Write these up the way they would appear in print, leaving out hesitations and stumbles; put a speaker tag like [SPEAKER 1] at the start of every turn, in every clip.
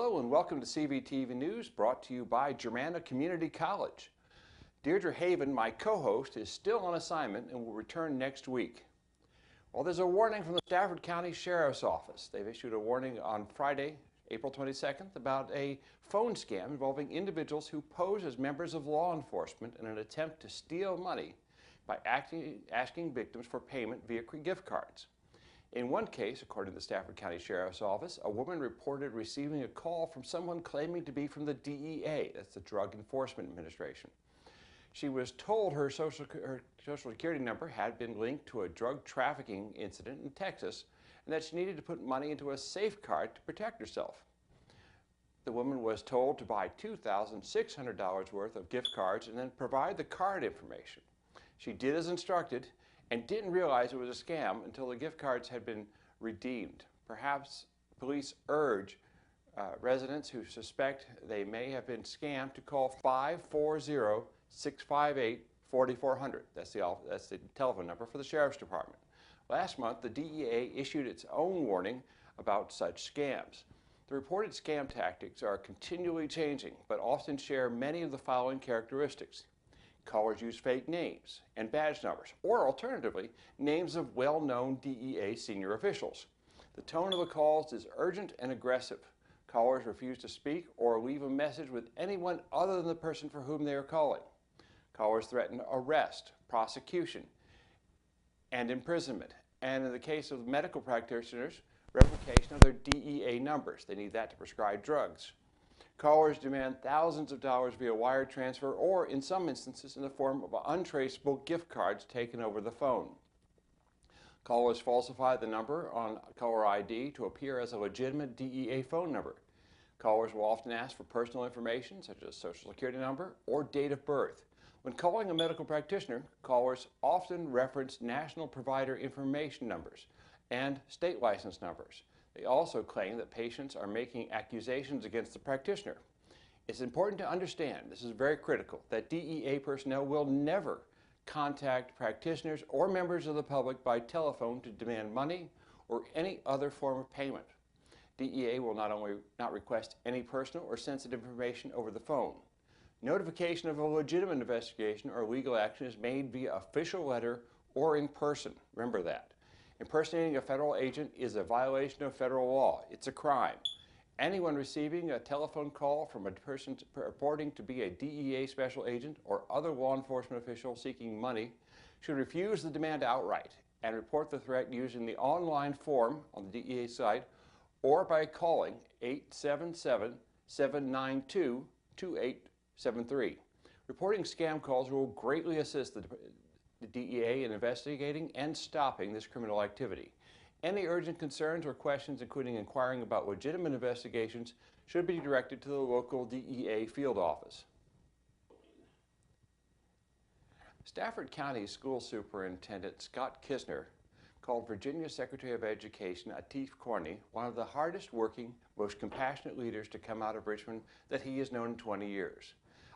[SPEAKER 1] Hello and welcome to CVTV News, brought to you by Germanna Community College. Deedra Haven, my co-host, is still on assignment and will return next week. Well, there's a warning from the Stafford County Sheriff's Office. They've issued a warning on Friday, April 22nd, about a phone scam involving individuals who pose as members of law enforcement in an attempt to steal money by asking victims for payment via gift cards. In one case, according to the Stafford County Sheriff's Office, a woman reported receiving a call from someone claiming to be from the DEA, that's the Drug Enforcement Administration. She was told her social security number had been linked to a drug trafficking incident in Texas and that she needed to put money into a safe card to protect herself. The woman was told to buy $2,600 worth of gift cards and then provide the card information. She did as instructed and didn't realize it was a scam until the gift cards had been redeemed. Perhaps police urge residents who suspect they may have been scammed to call 540-658-4400. That's the telephone number for the Sheriff's Department. Last month, the DEA issued its own warning about such scams. The reported scam tactics are continually changing, but often share many of the following characteristics. Callers use fake names and badge numbers, or alternatively, names of well-known DEA senior officials. The tone of the calls is urgent and aggressive. Callers refuse to speak or leave a message with anyone other than the person for whom they are calling. Callers threaten arrest, prosecution, and imprisonment. And in the case of medical practitioners, revocation of their DEA numbers. They need that to prescribe drugs. Callers demand thousands of dollars via wire transfer or, in some instances, in the form of untraceable gift cards taken over the phone. Callers falsify the number on caller ID to appear as a legitimate DEA phone number. Callers will often ask for personal information, such as social security number or date of birth. When calling a medical practitioner, callers often reference national provider information numbers and state license numbers. They also claim that patients are making accusations against the practitioner. It's important to understand, this is very critical, that DEA personnel will never contact practitioners or members of the public by telephone to demand money or any other form of payment. DEA will not request any personal or sensitive information over the phone. Notification of a legitimate investigation or legal action is made via official letter or in person. Remember that. Impersonating a federal agent is a violation of federal law. It's a crime. Anyone receiving a telephone call from a person purporting to be a DEA special agent or other law enforcement official seeking money should refuse the demand outright and report the threat using the online form on the DEA site or by calling 877-792-2873. Reporting scam calls will greatly assist the DEA in investigating and stopping this criminal activity. Any urgent concerns or questions, including inquiring about legitimate investigations, should be directed to the local DEA field office. Stafford County School Superintendent Scott Kisner called Virginia Secretary of Education Atif Qarni one of the hardest working, most compassionate leaders to come out of Richmond that he has known in 20 years.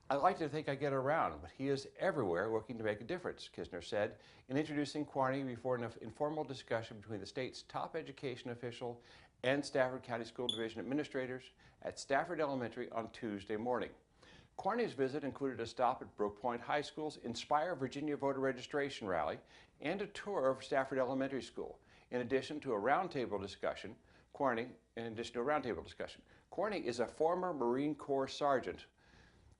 [SPEAKER 1] I like to think I get around, but he is everywhere looking to make a difference, Kisner said in introducing Qarni before an informal discussion between the state's top education official and Stafford County School Division administrators at Stafford Elementary on Tuesday morning. Qarni's visit included a stop at Brook Point High School's Inspire Virginia voter registration rally and a tour of Stafford Elementary School. In addition to a roundtable discussion, Qarni is a former Marine Corps sergeant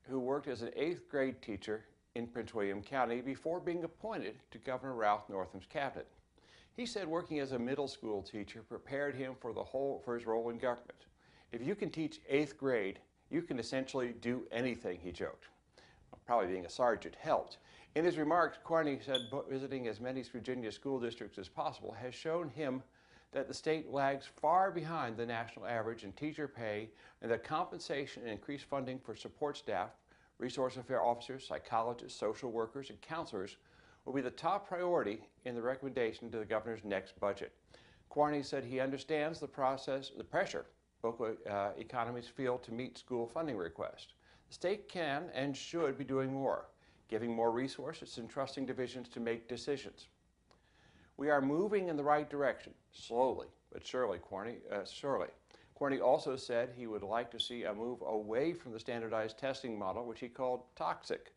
[SPEAKER 1] who worked as an 8th grade teacher in Prince William County before being appointed to Governor Ralph Northam's cabinet. He said working as a middle school teacher prepared him for his role in government. If you can teach 8th grade, you can essentially do anything, he joked. Probably being a sergeant helped. In his remarks, Qarni said visiting as many Virginia school districts as possible has shown him that the state lags far behind the national average in teacher pay and that compensation and increased funding for support staff, resource affair officers, psychologists, social workers, and counselors will be the top priority in the recommendation to the governor's next budget. Qarni said he understands the pressure local economies feel to meet school funding requests. The state can and should be doing more, giving more resources and trusting divisions to make decisions. We are moving in the right direction, slowly but surely, Qarni also said he would like to see a move away from the standardized testing model, which he called toxic.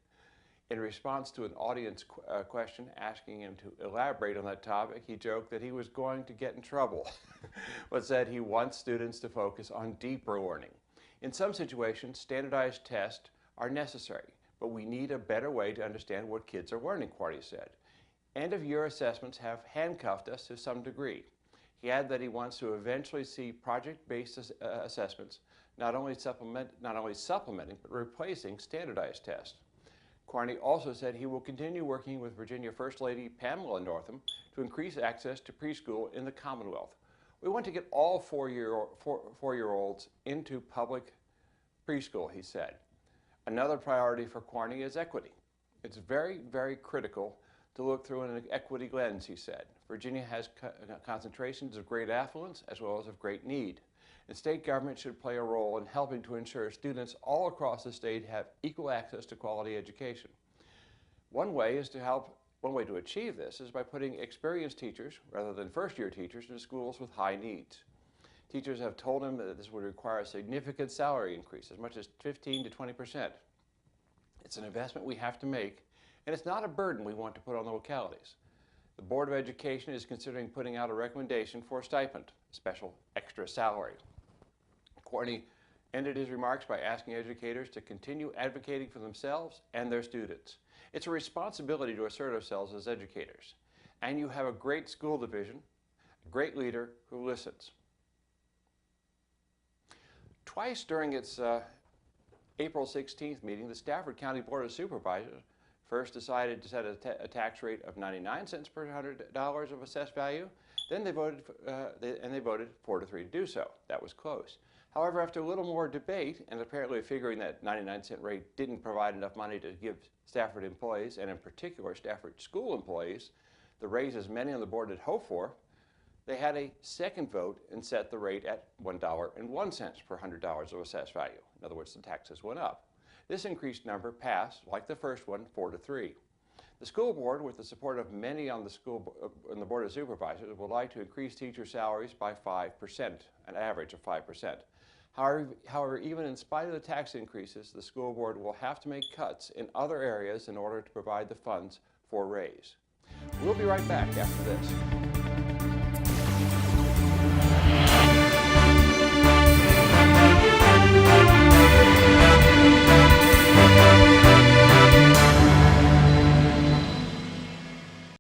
[SPEAKER 1] In response to an audience question asking him to elaborate on that topic, he joked that he was going to get in trouble, but said he wants students to focus on deeper learning. In some situations, standardized tests are necessary, but we need a better way to understand what kids are learning, Qarni said. End-of-year assessments have handcuffed us to some degree. He added that he wants to eventually see project-based assessments not only supplementing but replacing standardized tests. Qarni also said he will continue working with Virginia First Lady Pamela Northam to increase access to preschool in the Commonwealth. We want to get all four-year-olds into public preschool, he said. Another priority for Qarni is equity. It's very, very critical to look through an equity lens, he said. Virginia has concentrations of great affluence as well as of great need. And state government should play a role in helping to ensure students all across the state have equal access to quality education. One way to achieve this is by putting experienced teachers, rather than first-year teachers, into schools with high needs. Teachers have told him that this would require a significant salary increase, as much as 15 to 20%. It's an investment we have to make, and it's not a burden we want to put on the localities. The Board of Education is considering putting out a recommendation for a stipend, a special extra salary. Qarni ended his remarks by asking educators to continue advocating for themselves and their students. It's a responsibility to assert ourselves as educators. And you have a great school division, a great leader who listens. Twice during its April 16th meeting, the Stafford County Board of Supervisors first decided to set a tax rate of 99 cents per $100 of assessed value. Then they voted 4-3 to do so. That was close. However, after a little more debate, and apparently figuring that 99-cent rate didn't provide enough money to give Stafford employees, and in particular Stafford school employees, the raises many on the board had hoped for, they had a second vote and set the rate at $1.01 per $100 of assessed value. In other words, the taxes went up. This increased number passed, like the first one, 4-3. The school board, with the support of many on the Board of Supervisors, would like to increase teacher salaries by 5%, an average of 5%. However, even in spite of the tax increases, the school board will have to make cuts in other areas in order to provide the funds for raise. We'll be right back after this.